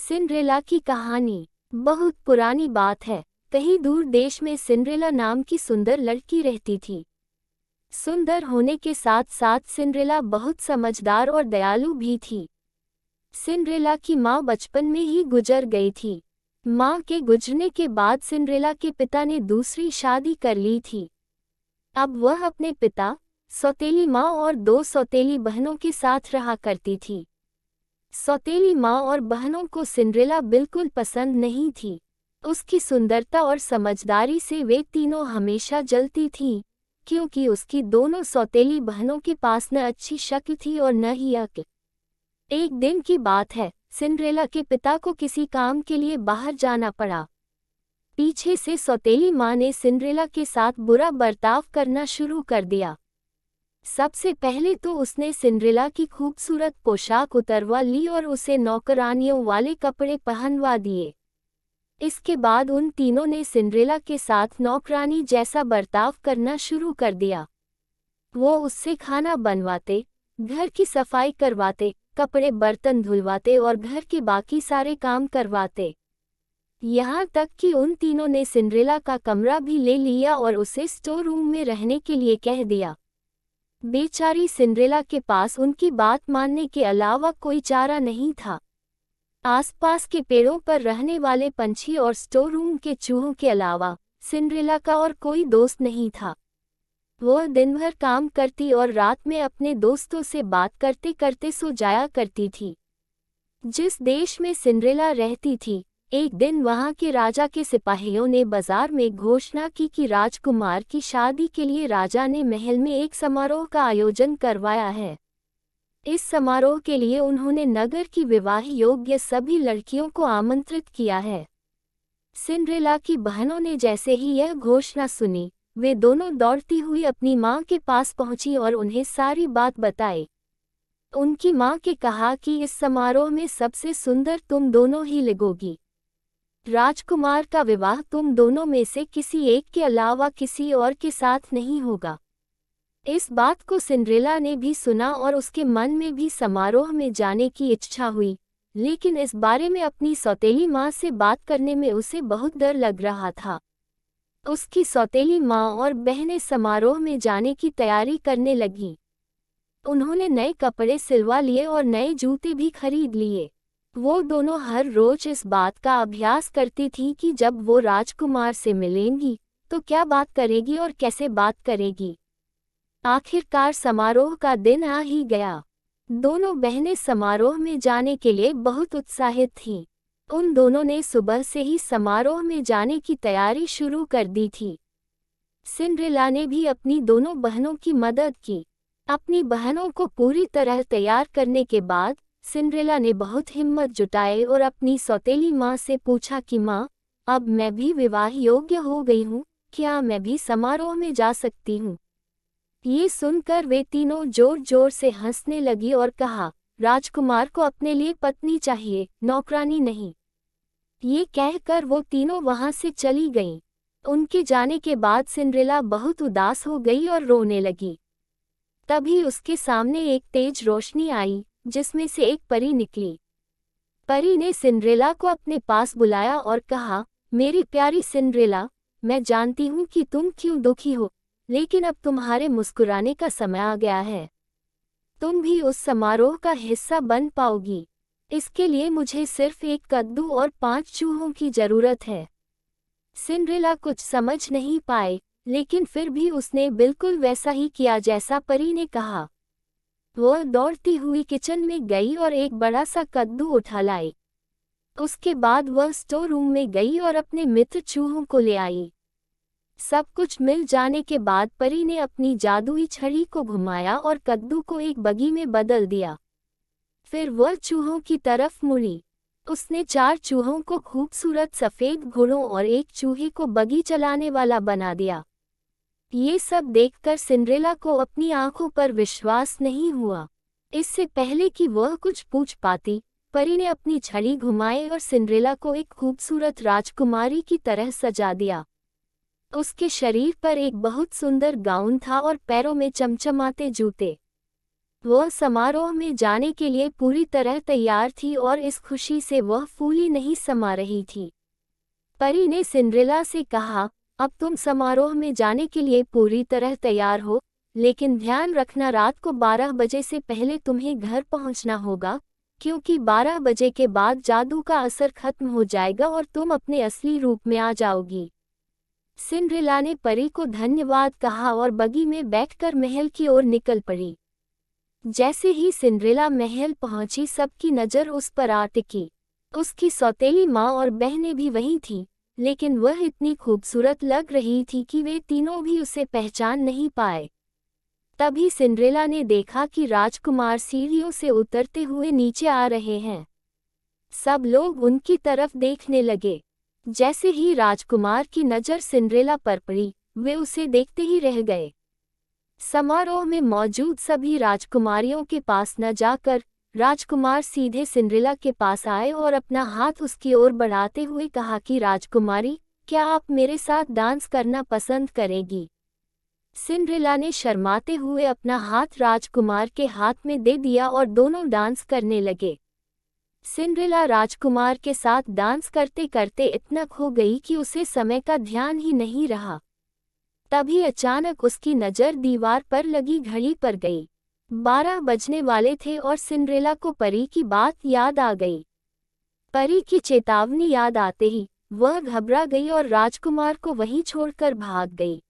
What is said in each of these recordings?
Cinderella की कहानी बहुत पुरानी बात है। कहीं दूर देश में सिंड्रेला नाम की सुंदर लड़की रहती थी। सुंदर होने के साथ साथ सिंड्रेला बहुत समझदार और दयालु भी थी। सिंड्रेला की माँ बचपन में ही गुजर गई थी। माँ के गुजरने के बाद सिंड्रेला के पिता ने दूसरी शादी कर ली थी। अब वह अपने पिता, सौतेली माँ और दो सौतेली बहनों के साथ रहा करती थी। सौतेली माँ और बहनों को सिंड्रेला बिल्कुल पसंद नहीं थी। उसकी सुंदरता और समझदारी से वे तीनों हमेशा जलती थीं, क्योंकि उसकी दोनों सौतेली बहनों के पास न अच्छी शक्ल थी और न ही अक्ल। एक दिन की बात है, सिंड्रेला के पिता को किसी काम के लिए बाहर जाना पड़ा। पीछे से सौतेली माँ ने सिंड्रेला के साथ बुरा बर्ताव करना शुरू कर दिया। सबसे पहले तो उसने सिंड्रेला की खूबसूरत पोशाक उतरवा ली और उसे नौकरानियों वाले कपड़े पहनवा दिए। इसके बाद उन तीनों ने सिंड्रेला के साथ नौकरानी जैसा बर्ताव करना शुरू कर दिया। वो उससे खाना बनवाते, घर की सफाई करवाते, कपड़े बर्तन धुलवाते और घर के बाकी सारे काम करवाते। यहाँ तक कि उन तीनों ने सिंड्रेला का कमरा भी ले लिया और उसे स्टोर रूम में रहने के लिए कह दिया। बेचारी सिंड्रेला के पास उनकी बात मानने के अलावा कोई चारा नहीं था। आसपास के पेड़ों पर रहने वाले पंछी और स्टोर रूम के चूहों के अलावा सिंड्रेला का और कोई दोस्त नहीं था। वह दिन भर काम करती और रात में अपने दोस्तों से बात करते करते सो जाया करती थी। जिस देश में सिंड्रेला रहती थी, एक दिन वहां के राजा के सिपाहियों ने बाजार में घोषणा की कि राजकुमार की शादी के लिए राजा ने महल में एक समारोह का आयोजन करवाया है। इस समारोह के लिए उन्होंने नगर की विवाह योग्य सभी लड़कियों को आमंत्रित किया है। सिंड्रेला की बहनों ने जैसे ही यह घोषणा सुनी, वे दोनों दौड़ती हुई अपनी माँ के पास पहुंची और उन्हें सारी बात बताई। उनकी माँ के कहा कि इस समारोह में सबसे सुंदर तुम दोनों ही लगोगी। राजकुमार का विवाह तुम दोनों में से किसी एक के अलावा किसी और के साथ नहीं होगा। इस बात को सिंड्रेला ने भी सुना और उसके मन में भी समारोह में जाने की इच्छा हुई, लेकिन इस बारे में अपनी सौतेली माँ से बात करने में उसे बहुत डर लग रहा था। उसकी सौतेली माँ और बहनें समारोह में जाने की तैयारी करने लगीं। उन्होंने नए कपड़े सिलवा लिए और नए जूते भी खरीद लिए। वो दोनों हर रोज इस बात का अभ्यास करती थी कि जब वो राजकुमार से मिलेंगी तो क्या बात करेगी और कैसे बात करेगी। आखिरकार समारोह का दिन आ ही गया। दोनों बहनें समारोह में जाने के लिए बहुत उत्साहित थीं। उन दोनों ने सुबह से ही समारोह में जाने की तैयारी शुरू कर दी थी। सिंड्रेला ने भी अपनी दोनों बहनों की मदद की। अपनी बहनों को पूरी तरह तैयार करने के बाद सिंड्रेला ने बहुत हिम्मत जुटाई और अपनी सौतेली माँ से पूछा कि माँ, अब मैं भी विवाह योग्य हो गई हूँ, क्या मैं भी समारोह में जा सकती हूँ? ये सुनकर वे तीनों जोर जोर से हंसने लगी और कहा, राजकुमार को अपने लिए पत्नी चाहिए, नौकरानी नहीं। ये कहकर वो तीनों वहां से चली गईं। उनके जाने के बाद सिंड्रेला बहुत उदास हो गई और रोने लगी। तभी उसके सामने एक तेज रोशनी आई, जिसमें से एक परी निकली। परी ने सिंड्रेला को अपने पास बुलाया और कहा, मेरी प्यारी सिंड्रेला, मैं जानती हूँ कि तुम क्यों दुखी हो, लेकिन अब तुम्हारे मुस्कुराने का समय आ गया है। तुम भी उस समारोह का हिस्सा बन पाओगी। इसके लिए मुझे सिर्फ एक कद्दू और 5 चूहों की जरूरत है। सिंड्रेला कुछ समझ नहीं पाए, लेकिन फिर भी उसने बिल्कुल वैसा ही किया जैसा परी ने कहा। वह दौड़ती हुई किचन में गई और एक बड़ा सा कद्दू उठा लाई। उसके बाद वह स्टोर रूम में गई और अपने मित्र चूहों को ले आई। सब कुछ मिल जाने के बाद परी ने अपनी जादुई छड़ी को घुमाया और कद्दू को एक बगी में बदल दिया। फिर वह चूहों की तरफ मुड़ी। उसने 4 चूहों को खूबसूरत सफ़ेद घोड़ों और एक चूहे को बगी चलाने वाला बना दिया। ये सब देखकर सिंड्रेला को अपनी आंखों पर विश्वास नहीं हुआ। इससे पहले कि वह कुछ पूछ पाती, परी ने अपनी छड़ी घुमाई और सिंड्रेला को एक खूबसूरत राजकुमारी की तरह सजा दिया। उसके शरीर पर एक बहुत सुंदर गाउन था और पैरों में चमचमाते जूते। वह समारोह में जाने के लिए पूरी तरह तैयार थी और इस खुशी से वह फूली नहीं समा रही थी। परी ने सिंड्रेला से कहा, अब तुम समारोह में जाने के लिए पूरी तरह तैयार हो, लेकिन ध्यान रखना रात को 12 बजे से पहले तुम्हें घर पहुंचना होगा, क्योंकि 12 बजे के बाद जादू का असर खत्म हो जाएगा और तुम अपने असली रूप में आ जाओगी। सिंड्रेला ने परी को धन्यवाद कहा और बगी में बैठकर महल की ओर निकल पड़ी। जैसे ही सिंड्रेला महल पहुंची सबकी नज़र उस पर आ टिकी। उसकी सौतेली माँ और बहनें भी वहीं थीं, लेकिन वह इतनी खूबसूरत लग रही थी कि वे तीनों भी उसे पहचान नहीं पाए। तभी सिंड्रेला ने देखा कि राजकुमार सीढ़ियों से उतरते हुए नीचे आ रहे हैं। सब लोग उनकी तरफ देखने लगे। जैसे ही राजकुमार की नज़र सिंड्रेला पर पड़ी, वे उसे देखते ही रह गए। समारोह में मौजूद सभी राजकुमारियों के पास न जाकर राजकुमार सीधे सिंड्रेला के पास आए और अपना हाथ उसकी ओर बढ़ाते हुए कहा कि राजकुमारी, क्या आप मेरे साथ डांस करना पसंद करेगी? सिंड्रेला ने शर्माते हुए अपना हाथ राजकुमार के हाथ में दे दिया और दोनों डांस करने लगे। सिंड्रेला राजकुमार के साथ डांस करते करते इतना खो गई कि उसे समय का ध्यान ही नहीं रहा। तभी अचानक उसकी नज़र दीवार पर लगी घड़ी पर गई। 12 बजने वाले थे और सिंड्रेला को परी की बात याद आ गई। परी की चेतावनी याद आते ही वह घबरा गई और राजकुमार को वहीं छोड़कर भाग गई।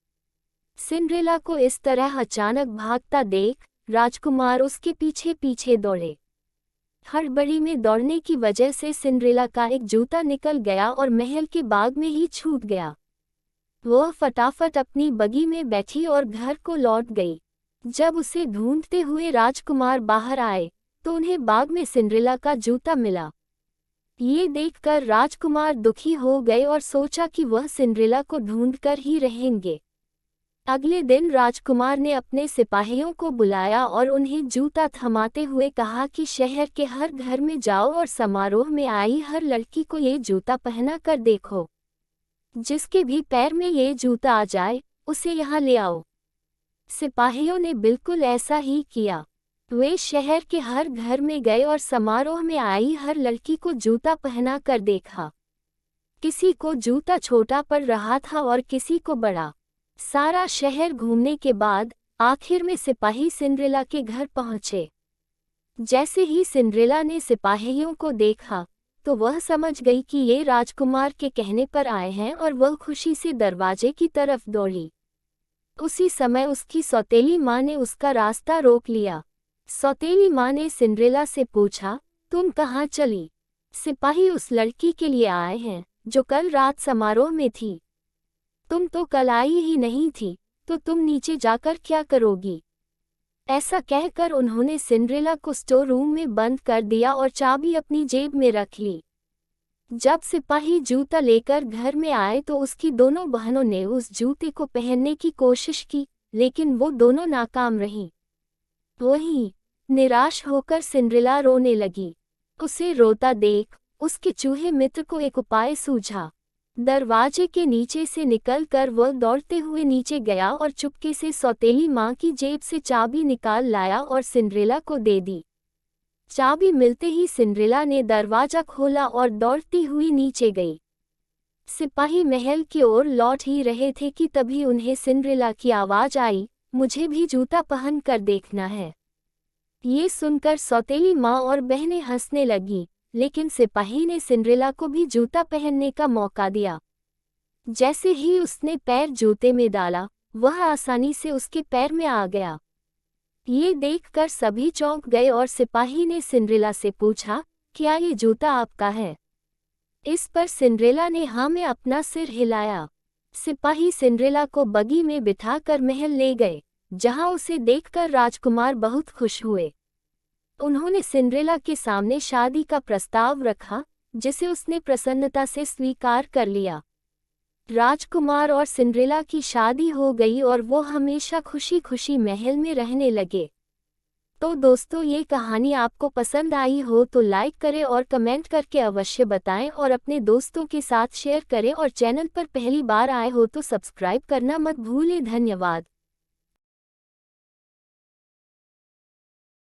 सिंड्रेला को इस तरह अचानक भागता देख राजकुमार उसके पीछे पीछे दौड़े। हड़बड़ी में दौड़ने की वजह से सिंड्रेला का एक जूता निकल गया और महल के बाग में ही छूट गया। वह फटाफट अपनी बगी में बैठी और घर को लौट गई। जब उसे ढूंढते हुए राजकुमार बाहर आए तो उन्हें बाग में सिंड्रेला का जूता मिला। ये देखकर राजकुमार दुखी हो गए और सोचा कि वह सिंड्रेला को ढूंढकर ही रहेंगे। अगले दिन राजकुमार ने अपने सिपाहियों को बुलाया और उन्हें जूता थमाते हुए कहा कि शहर के हर घर में जाओ और समारोह में आई हर लड़की को ये जूता पहना कर देखो। जिसके भी पैर में ये जूता आ जाए उसे यहाँ ले आओ। सिपाहियों ने बिल्कुल ऐसा ही किया। वे शहर के हर घर में गए और समारोह में आई हर लड़की को जूता पहना कर देखा। किसी को जूता छोटा पड़ रहा था और किसी को बड़ा। सारा शहर घूमने के बाद आखिर में सिपाही सिंड्रेला के घर पहुंचे। जैसे ही सिंड्रेला ने सिपाहियों को देखा तो वह समझ गई कि ये राजकुमार के कहने पर आए हैं और वह खुशी से दरवाजे की तरफ दौड़ी। उसी समय उसकी सौतेली माँ ने उसका रास्ता रोक लिया। सौतेली माँ ने सिंड्रेला से पूछा, तुम कहाँ चली? सिपाही उस लड़की के लिए आए हैं जो कल रात समारोह में थी। तुम तो कल आई ही नहीं थी, तो तुम नीचे जाकर क्या करोगी? ऐसा कहकर उन्होंने सिंड्रेला को स्टोर रूम में बंद कर दिया और चाबी अपनी जेब में रख ली। जब सिपाही जूता लेकर घर में आए तो उसकी दोनों बहनों ने उस जूते को पहनने की कोशिश की, लेकिन वो दोनों नाकाम रहीं। वहीं निराश होकर सिंड्रेला रोने लगी। उसे रोता देख उसके चूहे मित्र को एक उपाय सूझा। दरवाजे के नीचे से निकलकर वह दौड़ते हुए नीचे गया और चुपके से सौतेली माँ की जेब से चाबी निकाल लाया और सिंड्रेला को दे दी। चाबी मिलते ही सिंड्रेला ने दरवाजा खोला और दौड़ती हुई नीचे गई। सिपाही महल की ओर लौट ही रहे थे कि तभी उन्हें सिंड्रेला की आवाज़ आई, मुझे भी जूता पहन कर देखना है। ये सुनकर सौतेली माँ और बहनें हंसने लगीं, लेकिन सिपाही ने सिंड्रेला को भी जूता पहनने का मौका दिया। जैसे ही उसने पैर जूते में डाला, वह आसानी से उसके पैर में आ गया। ये देखकर सभी चौंक गए और सिपाही ने सिंड्रेला से पूछा, क्या ये जूता आपका है? इस पर सिंड्रेला ने हाँ में अपना सिर हिलाया। सिपाही सिंड्रेला को बगी में बिठाकर महल ले गए, जहां उसे देखकर राजकुमार बहुत खुश हुए। उन्होंने सिंड्रेला के सामने शादी का प्रस्ताव रखा, जिसे उसने प्रसन्नता से स्वीकार कर लिया। राजकुमार और सिंड्रेला की शादी हो गई और वो हमेशा खुशी खुशी महल में रहने लगे। तो दोस्तों, ये कहानी आपको पसंद आई हो तो लाइक करें और कमेंट करके अवश्य बताएं और अपने दोस्तों के साथ शेयर करें और चैनल पर पहली बार आए हो तो सब्सक्राइब करना मत भूलें। धन्यवाद।